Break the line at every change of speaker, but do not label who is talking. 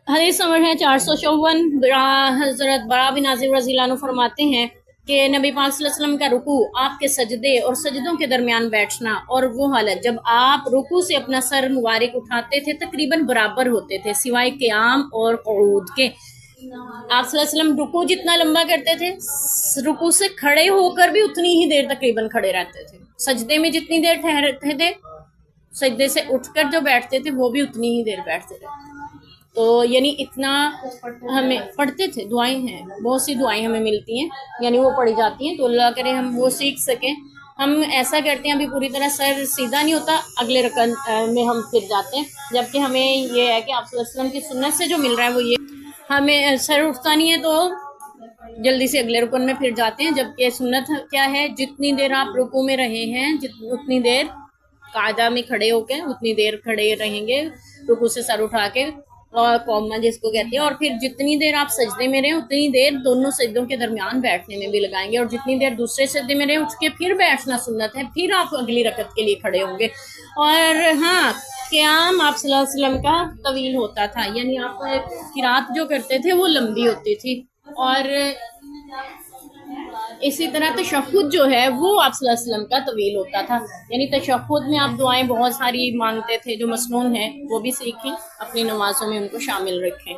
حدیث نمبر ہے 454۔ حضرت برا بن عازب رضی اللہ عنہ فرماتے ہیں کہ نبی پاک صلی اللہ علیہ وسلم کا رکوع، آپ کے سجدے اور سجدوں کے درمیان بیٹھنا اور وہ حالت جب آپ رکوع سے اپنا سر مبارک اٹھاتے تھے تقریباً برابر ہوتے تھے سوائے قیام اور قعود کے۔ آپ صلی اللہ علیہ وسلم رکوع جتنا لمبا کرتے تھے، رکوع سے کھڑے ہو کر بھی اتنی ہی دیر تقریباً کھڑے رہتے تھے، سجدے میں جتنی دیر ٹھہرتے تھے سجدے سے اٹھ کر جو بیٹھتے تھے وہ بھی اتنی ہی دیر بیٹھتے تھے۔ تو یعنی اتنا ہمیں پڑھتے تھے، دعائیں ہیں بہت سی دعائیں ہمیں ملتی ہیں، یعنی وہ پڑھی جاتی ہیں، تو اللہ کرے ہم وہ سیکھ سکیں۔ ہم ایسا کرتے ہیں ابھی پوری طرح سر سیدھا نہیں ہوتا، اگلے رکن میں ہم پھر جاتے ہیں، جبکہ ہمیں یہ ہے کہ آپ صلی اللہ علیہ وسلم کی سنت سے جو مل رہا ہے وہ یہ ہمیں سر اٹھتا نہیں ہے تو جلدی سے اگلے رکن میں پھر جاتے ہیں، جبکہ سنت کیا ہے، جتنی دیر آپ رکوع میں رہے ہیں اتنی دیر قاعدہ میں کھڑے ہو کے اتنی دیر کھڑے رہیں گے رکوع سے سر اٹھا کے، اور قومہ جس کو کہتے ہیں، اور پھر جتنی دیر آپ سجدے میں رہے اتنی دیر دونوں سجدوں کے درمیان بیٹھنے میں بھی لگائیں گے، اور جتنی دیر دوسرے سجدے میں رہے اٹھ کے پھر بیٹھنا سنت ہے، پھر آپ اگلی رکعت کے لیے کھڑے ہوں گے۔ اور ہاں، قیام آپ صلی اللہ علیہ وسلم کا طویل ہوتا تھا، یعنی آپ قرات جو کرتے تھے وہ لمبی ہوتی تھی، اور اسی طرح تشہد جو ہے وہ آپ صلی اللہ علیہ وسلم کا طویل ہوتا تھا، یعنی تشہد میں آپ دعائیں بہت ساری مانگتے تھے جو مسنون ہیں، وہ بھی سیکھیں، اپنی نمازوں میں ان کو شامل رکھیں۔